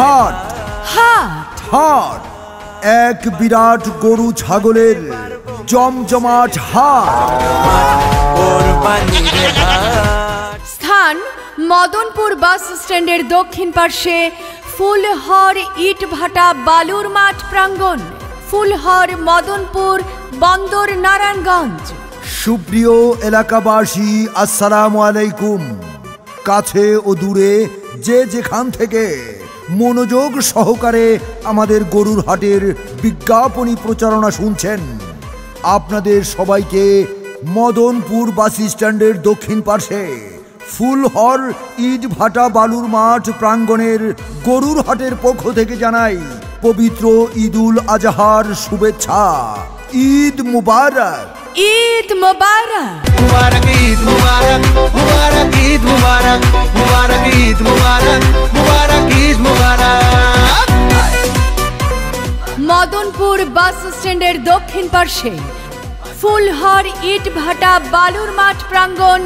হাট হাট হাট এক বিরাট গরু ছাগলের জমজমাট হাট। স্থান মদনপুর বাস স্ট্যান্ডের দক্ষিণ পার্শ্বে ফুলহর ইটভাটা বালুর মাঠ প্রাঙ্গণ, ফুলহর মদনপুর বন্দর নারায়ণগঞ্জ। সুপ্রিয় এলাকাবাসী, আসসালামু আলাইকুম। কাছে ও দূরে যে যেখান থেকে মনোযোগ সহকারে আমাদের গরুর হাটের বিজ্ঞাপনী প্রচারণা শুনছেন, আপনাদের সবাইকে মদনপুর বাস স্ট্যান্ডের দক্ষিণ পার্শ্বে ফুলহর ইটভাটা বালুর মাঠ প্রাঙ্গণের গরুর হাটের পক্ষ থেকে জানাই পবিত্র ঈদুল আজহার শুভেচ্ছা। ঈদ মুবারক, ঈদ মুবারক, মুবারক ঈদ মুবারক, মুবারক ঈদ মুবারক, মুবারক ঈদ মুবারক, মুবারক ঈদ মুবারক। মদনপুর বাস স্ট্যান্ডের দক্ষিণ পার্শ্বে ফুলহর ইটভাটা বালুর মাঠ প্রাঙ্গণ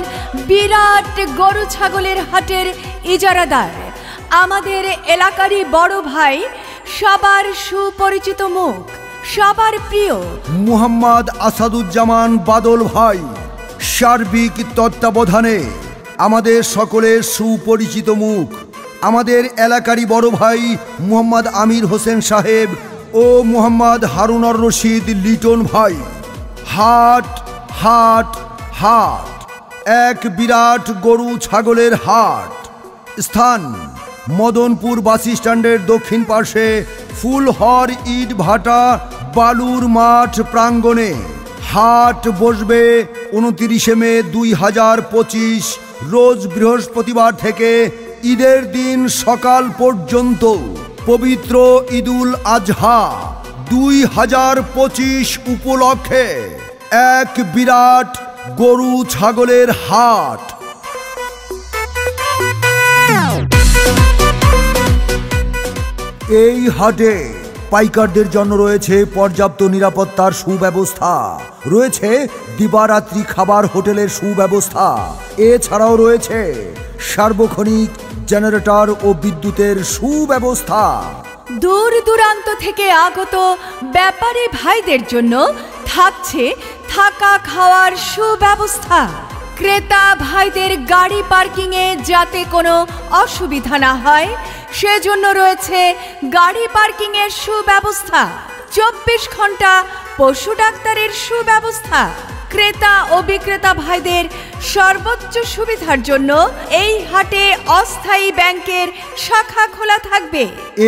বিরাট গরু ছাগলের হাটের ইজারাদার আমাদের এলাকারই বড় ভাই, সবার সুপরিচিত মুখ, সবার প্রিয় মুহাম্মদ আসাদুজ্জামান বাদল ভাই সার্বিক তত্ত্বাবধানে আমাদের সকলের সুপরিচিত মুখ, আমাদের এলাকারই বড় ভাই মুহাম্মদ আমির হোসেন সাহেব ও মুহাম্মদ হারুনার রশিদ লিটন ভাই। হাট হাট হাট এক বিরাট গরু ছাগলের হাট। স্থান মদনপুর বাস স্ট্যান্ডের দক্ষিণ পার্শ্বে ফুলহর ইটভাটা বালুর মাঠ প্রাঙ্গণে। হাট বসবে 29 মে 2025 রোজ বৃহস্পতিবার থেকে ঈদের দিন সকাল পর্যন্ত। পবিত্র ঈদুল আজহা 2025 উপলক্ষে এক বিরাট গরু ছাগলের হাট। এই হাটে পাইকারদের জন্য রয়েছে পর্যাপ্ত নিরাপত্তার সুব্যবস্থা, রয়েছে দিবারাত্রি খাবার হোটেলের সুব্যবস্থা, এছাড়াও রয়েছে সার্বক্ষণিক জেনারেটর ও বিদ্যুতের সুব্যবস্থা। দূর দূরান্ত থেকে আগত ব্যাপারী ভাইদের জন্য থাকছে থাকা খাওয়ার সুব্যবস্থা। ক্রেতা ভাইদের গাড়ি পার্কিংয়ে যাতে কোনো অসুবিধা না হয় সেজন্য রয়েছে গাড়ি পার্কিংয়ের সুব্যবস্থা। 24 ঘন্টা পশু ডাক্তারের সুব্যবস্থা। ক্রেতা ও বিক্রেতা ভাইদের সর্বোচ্চ সুবিধার জন্য এই হাটে অস্থায়ী ব্যাংকের শাখা খোলা থাকবে।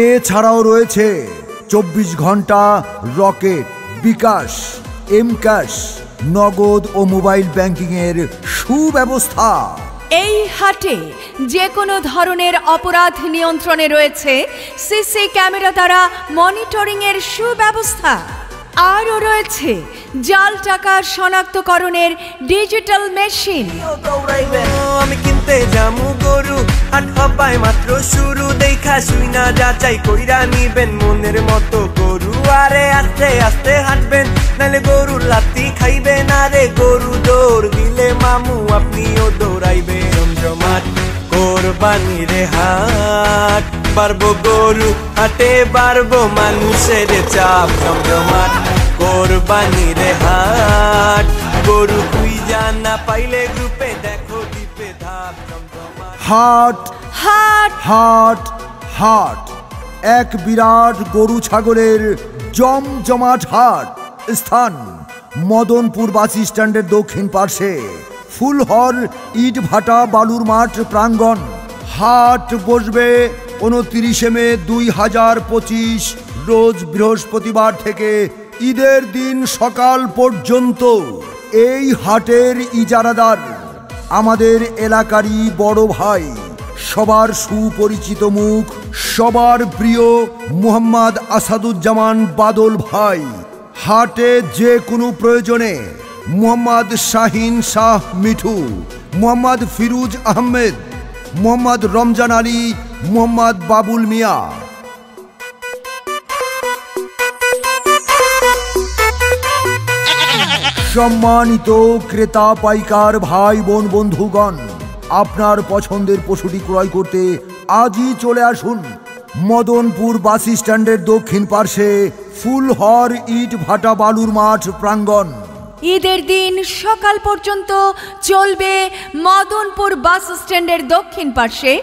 এছাড়াও রয়েছে 24 ঘন্টা রকেট, বিকাশ, এম ক্যাশ, নগদ ও মোবাইল ব্যাংকিংয়ের সুব্যবস্থা। এই হাটে যে কোনো ধরনের অপরাধ নিয়ন্ত্রণে রয়েছে সিসি ক্যামেরা দ্বারা মনিটরিংয়ের সুব্যবস্থা। আরও রয়েছে জাল টাকা শনাক্তকরণের ডিজিটাল মেশিন। আমি কিনতে যামু গরু, হাট হবায় মাত্র শুরু, দেখা শুই না যাচাই কইরা নিবেন মনের মতো গরু। আরে আস্তে আস্তে হাঁটবেন, নালে গরুর লাত্তি খাইবেন। আরে গরু দৌড় দিলে মামু আপনিও দৌড়াইবেন। জমজমাট কোরবানির হাট, বাড়বো গরু হাটে, বাড়বো মানুষের চাপ। জমজমাট কোরবানির হাট, গরু খুঁজা না পাইলে গ্রুপে দেখো দ্বীপে ধাপ। হাট হাট হাট হাট এক বিরাট গরু ছাগলের জমজমাট হাট। স্থান মদনপুর বাস স্ট্যান্ডের দক্ষিণ পার্শ্বে ফুলহর ইটভাটা বালুর মাঠ প্রাঙ্গণ। হাট বসবে 29 মে 2025 রোজ বৃহস্পতিবার থেকে ঈদের দিন সকাল পর্যন্ত। এই হাটের ইজারাদার আমাদের এলাকারই বড় ভাই, সবার সুপরিচিত মুখ, সবার প্রিয় মুহাম্মদ আসাদুজ্জামান বাদল ভাই। হাটে যে কোনো প্রয়োজনে মুহাম্মদ শাহিন শাহ মিঠু, মুহাম্মদ ফিরুজ আহমেদ, মুহাম্মদ রমজান আলী, মুহাম্মদ বাবুল মিয়া। সম্মানিত ক্রেতা পাইকার ভাই বোন বন্ধুগণ, আপনার পছন্দের পশুটি ক্রয় করতে আজই চলে আসুন মদনপুর বাস স্ট্যান্ডের দক্ষিণ পার্শ্বে ফুলহর ইট ভাটা বালুর মাঠ প্রাঙ্গণ। ঈদের দিন সকাল পর্যন্ত চলবে মদনপুর বাস স্ট্যান্ডের দক্ষিণ পার্শ্বে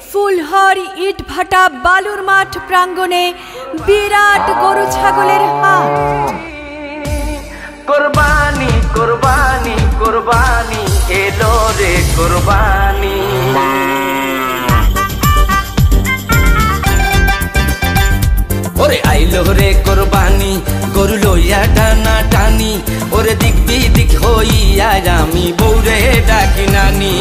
ফুলহর ইট ভাটা বালুর মাঠ প্রাঙ্গণে বিরাট গরু ছাগলের হাট। কোরবানি কোরবানি কোরবানি এলো রে কোরবানি। ওরে আইলো রে কোরবানি গরু লইয়া টানা টানি, ওরে দিক বিদিক হইয়া আমি বউরে ডাকি নানি।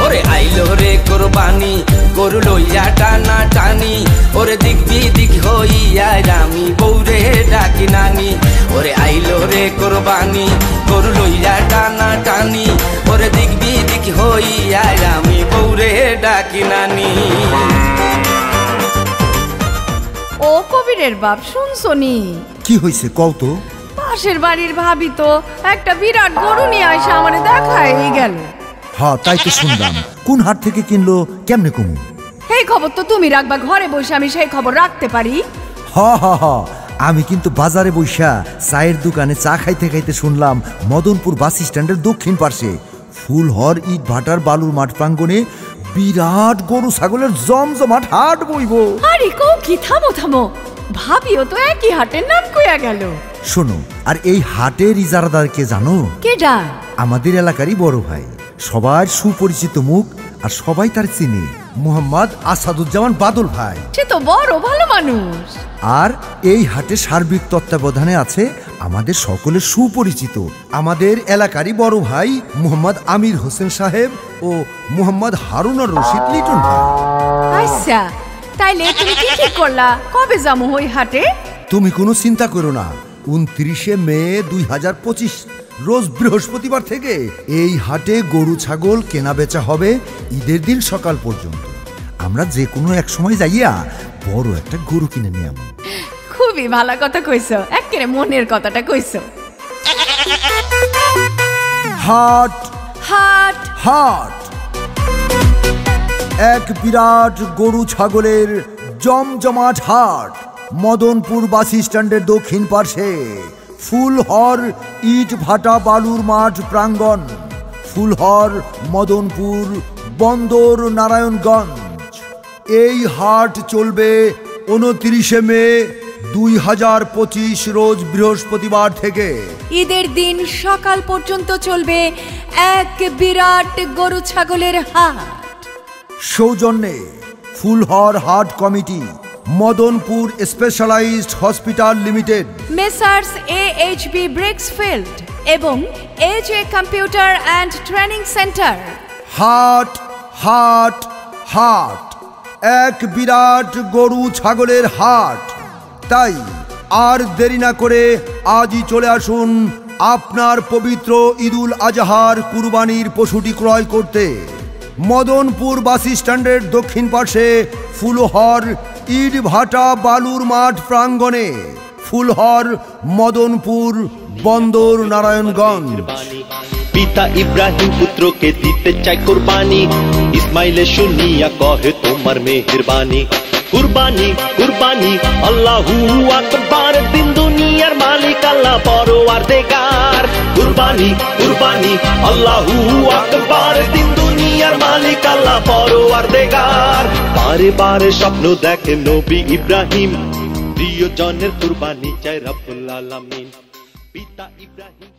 ওরে আইলো রে কোরবানি গরু লইয়া টানা টানি, ওরে দিক বিদিক হইয়া আমি বউরে ডাকি নানি। ওরে আইলো রে কোরবানি গরু লইয়া টানা টানি, ওরে দিক বিদিক হইয়া আমি বউরে ডাকি নানি। ও কবিরের বাপ, শুনছনি? কি হয়েছে কও তো? পাশের বাড়ির ভাবি তো একটা বিরাট গরু নিয়ে আসে আমারে দেখাই গেল। হ্যাঁ তাই তো শুনলাম। কোন হাট থেকে কিনলো, কেমনে কমু? এই খবর তো তুমি রাখবা, ঘরে বসে আমি সেই খবর রাখতে পারি? হ আমি কিন্তু বাজারে বইসা চায়ের দোকানে চা খাইতে খাইতে শুনলাম মদনপুর বাস স্ট্যান্ডের দক্ষিণ পার্শ্বে ফুলহর ইট ভাটার বালুর মাঠ প্রাঙ্গণে বিরাট গরু ছাগলের জমজমাট হাট বইব। আরে কও কি, থামো থামো, ভাবিও তো একই হাটের নাম কইয়া গেল। শোনো, আর এই হাটের ইজারাদার কে জানো? কেডা? আমাদের এলাকারই বড় ভাই, সবার সুপরিচিত মুখ, আর সবাই তার চিনে, মোহাম্মদ আসাদুজ্জামান বাদল ভাই। সে তো বড় ভালো মানুষ। আর এই হাটে সার্বিক তত্ত্বাবধানে আছে আমাদের সকলের সুপরিচিত আমাদের এলাকারই বড় ভাই মোহাম্মদ আমির হোসেন সাহেব ও মোহাম্মদ হারুনুর রশিদ লিটন ভাই। আচ্ছা, তাইলে তুমি কি ঠিক করলা? কবে যামু ওই হাটে? তুমি কোনো চিন্তা করো না, 29 মে 2025 রোজ বৃহস্পতিবার থেকে এই হাটে গরু ছাগল কেনা বেচা হবে ঈদের দিন সকাল পর্যন্ত। আমরা যে কোনো এক সময় যাইয়া বড় একটা গরু কিনে নিয়ে আসবো। খুবই ভালো কথা কইছো, একেবারে মনের কথাটা কইছো। হাট হাট হাট এক বিরাট গরু ছাগলের জমজমাট হাট মদনপুর বাস স্ট্যান্ডের দক্ষিণ পার্শ্বে ফুলহর ইট ভাটা বালুর মাঠ প্রাঙ্গণ, ফুলহর মদনপুর বন্দর নারায়ণগঞ্জ। এই হাট চলবে 29 মে 2025 রোজ বৃহস্পতিবার থেকে ঈদের দিন সকাল পর্যন্ত চলবে এক বিরাট গরু ছাগলের হাট। সৌজন্যে ফুলহর হাট কমিটি, Madanpur specialized hospital limited, messrs AHB brickfield এবং AJ computer and training centre. হাট হাট হাট এক বিরাট গরু ছাগলের হাট। তাই আর দেরি না করে আজই চলে আসুন আপনার পবিত্র ঈদুল আজহার কুরবানির পশুটি ক্রয় করতে। মদনপুর বাস স্ট্যান্ডের দক্ষিণ পাশে ফুলহর ইট ভাটা বালুর মাঠ প্রাঙ্গণে, ফুলহর মদনপুর বন্দর নারায়ণগঞ্জ। পিতা ইব্রাহিম পুত্রকে দিতে চায় কুরবানি, ইসমাইলে শুনিয়া কহে তোমার মেহেরবানি। কুরবানি কুরবানি আল্লাহু আকবার, দিন দুনিয়ার মালিক আল্লাহ পরওয়ারদিগার। কুরবানি কুরবানি আল্লাহু আকবার, দিন দুনিয়ার মালিক আল্লাহ পরওয়ারদিগার। বারে বারে স্বপ্ন দেখে নবী ইব্রাহিম, প্রিয়জনের কুরবানি চায় রব্বুল আলামিন। পিতা ইব্রাহিম